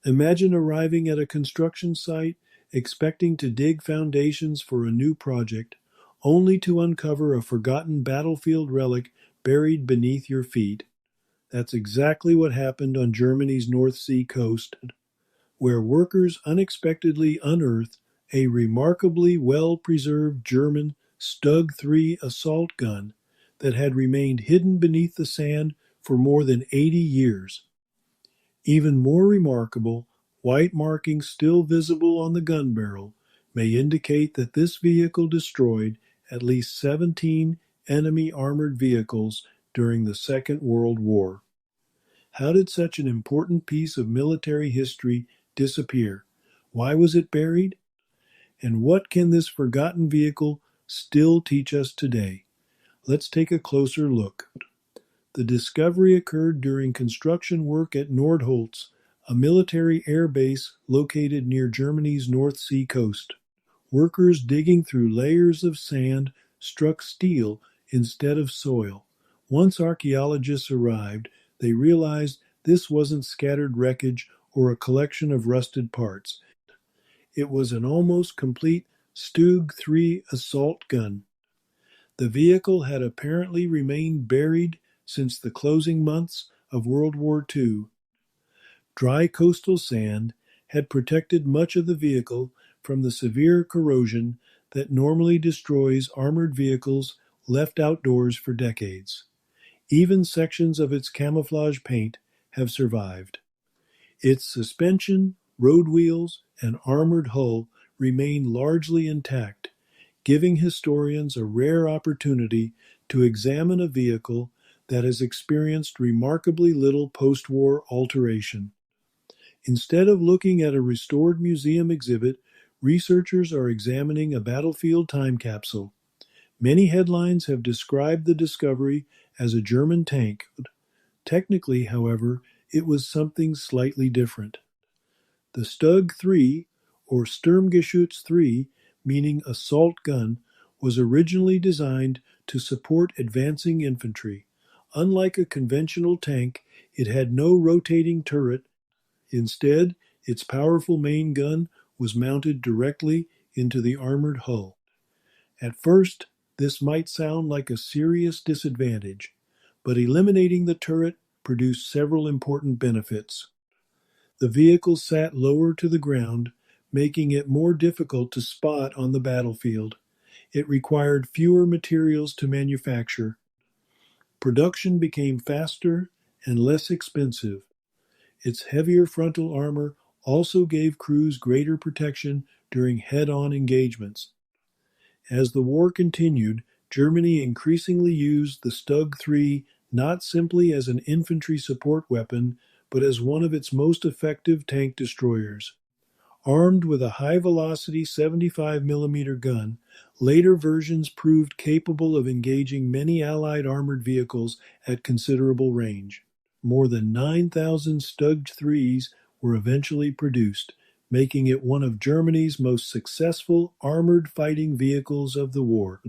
Imagine arriving at a construction site expecting to dig foundations for a new project, only to uncover a forgotten battlefield relic buried beneath your feet. That's exactly what happened on Germany's North Sea coast, where workers unexpectedly unearthed a remarkably well-preserved German StuG III assault gun that had remained hidden beneath the sand for more than 80 years. Even more remarkable, white markings still visible on the gun barrel may indicate that this vehicle destroyed at least 17 enemy armored vehicles during the Second World War. How did such an important piece of military history disappear? Why was it buried? And what can this forgotten vehicle still teach us today? Let's take a closer look. The discovery occurred during construction work at Nordholz, a military air base located near Germany's North Sea coast. Workers digging through layers of sand struck steel instead of soil. Once archaeologists arrived, they realized this wasn't scattered wreckage or a collection of rusted parts. It was an almost complete StuG III assault gun. The vehicle had apparently remained buried since the closing months of World War II. Dry coastal sand had protected much of the vehicle from the severe corrosion that normally destroys armored vehicles left outdoors for decades. Even sections of its camouflage paint have survived. Its suspension, road wheels, and armored hull remain largely intact, giving historians a rare opportunity to examine a vehicle that has experienced remarkably little post-war alteration. Instead of looking at a restored museum exhibit, researchers are examining a battlefield time capsule. Many headlines have described the discovery as a German tank. Technically, however, it was something slightly different. The StuG III, or Sturmgeschütz III, meaning assault gun, was originally designed to support advancing infantry. Unlike a conventional tank, it had no rotating turret. Instead, its powerful main gun was mounted directly into the armored hull. At first, this might sound like a serious disadvantage, but eliminating the turret produced several important benefits. The vehicle sat lower to the ground, making it more difficult to spot on the battlefield. It required fewer materials to manufacture. Production became faster and less expensive. Its heavier frontal armor also gave crews greater protection during head-on engagements. As the war continued, Germany increasingly used the StuG III not simply as an infantry support weapon, but as one of its most effective tank destroyers. Armed with a high-velocity 75mm gun, later versions proved capable of engaging many Allied armored vehicles at considerable range. More than 9,000 StuG IIIs were eventually produced, making it one of Germany's most successful armored fighting vehicles of the war.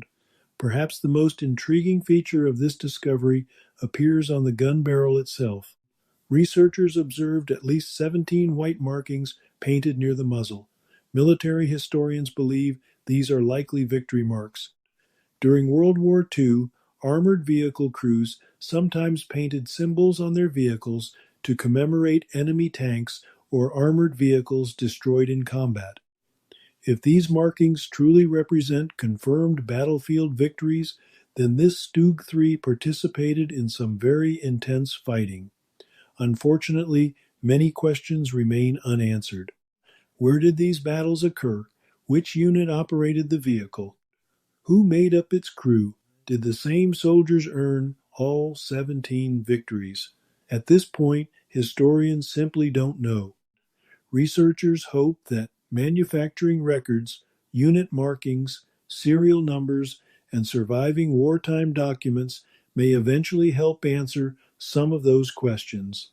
Perhaps the most intriguing feature of this discovery appears on the gun barrel itself. Researchers observed at least 17 white markings painted near the muzzle. Military historians believe these are likely victory marks. During World War II, armored vehicle crews sometimes painted symbols on their vehicles to commemorate enemy tanks or armored vehicles destroyed in combat. If these markings truly represent confirmed battlefield victories, then this StuG III participated in some very intense fighting. Unfortunately, many questions remain unanswered. Where did these battles occur? Which unit operated the vehicle? Who made up its crew? Did the same soldiers earn all 17 victories? At this point, historians simply don't know. Researchers hope that manufacturing records, unit markings, serial numbers, and surviving wartime documents may eventually help answer some of those questions.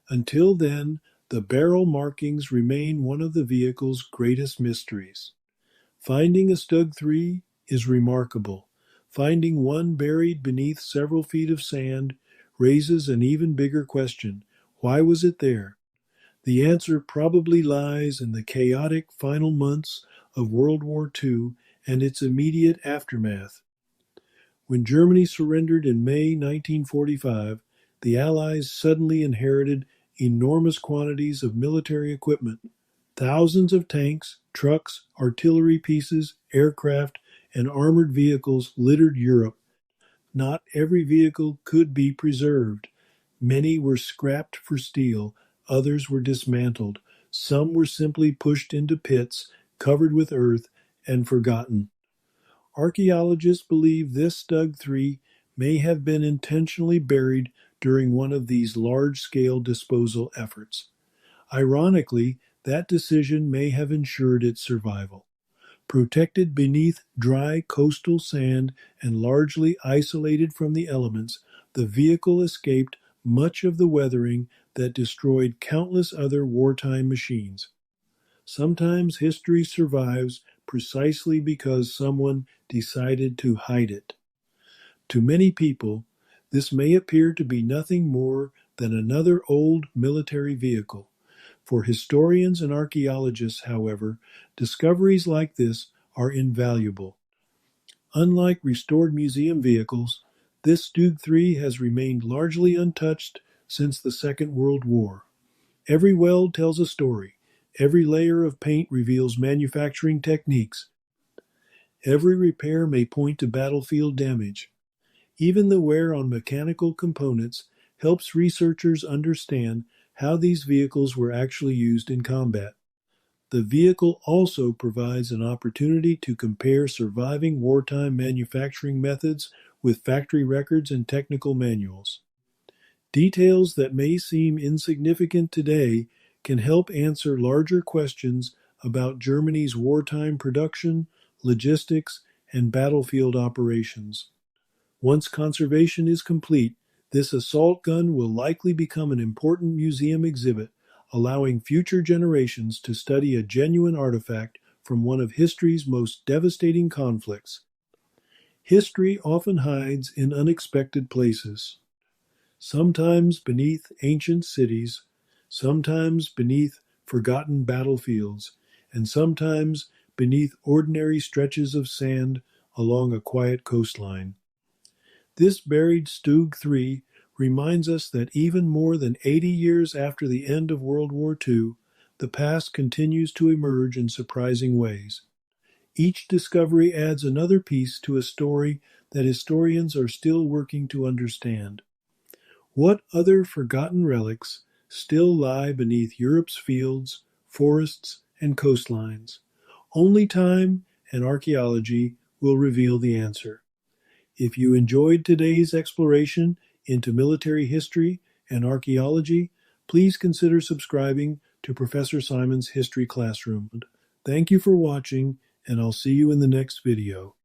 Until then, the barrel markings remain one of the vehicle's greatest mysteries. Finding a StuG III is remarkable. Finding one buried beneath several feet of sand raises an even bigger question. Why was it there? The answer probably lies in the chaotic final months of World War II and its immediate aftermath. When Germany surrendered in May 1945, the Allies suddenly inherited enormous quantities of military equipment. Thousands of tanks, trucks, artillery pieces, aircraft, and armored vehicles littered Europe. Not every vehicle could be preserved. Many were scrapped for steel, others were dismantled, some were simply pushed into pits, covered with earth, and forgotten. Archaeologists believe this StuG III may have been intentionally buried during one of these large-scale disposal efforts. Ironically, that decision may have ensured its survival. Protected beneath dry coastal sand and largely isolated from the elements, the vehicle escaped much of the weathering that destroyed countless other wartime machines. Sometimes history survives precisely because someone decided to hide it. To many people, this may appear to be nothing more than another old military vehicle. For historians and archaeologists, however, discoveries like this are invaluable. Unlike restored museum vehicles, this StuG III has remained largely untouched since the Second World War. Every weld tells a story. Every layer of paint reveals manufacturing techniques. Every repair may point to battlefield damage. Even the wear on mechanical components helps researchers understand how these vehicles were actually used in combat. The vehicle also provides an opportunity to compare surviving wartime manufacturing methods with factory records and technical manuals. Details that may seem insignificant today can help answer larger questions about Germany's wartime production, logistics, and battlefield operations. Once conservation is complete, this assault gun will likely become an important museum exhibit, allowing future generations to study a genuine artifact from one of history's most devastating conflicts. History often hides in unexpected places, sometimes beneath ancient cities, sometimes beneath forgotten battlefields, and sometimes beneath ordinary stretches of sand along a quiet coastline. This buried StuG III reminds us that even more than 80 years after the end of World War II, the past continues to emerge in surprising ways. Each discovery adds another piece to a story that historians are still working to understand. What other forgotten relics still lie beneath Europe's fields, forests, and coastlines? Only time and archaeology will reveal the answer. If you enjoyed today's exploration into military history and archaeology, please consider subscribing to Professor Simon's History Classroom. Thank you for watching, and I'll see you in the next video.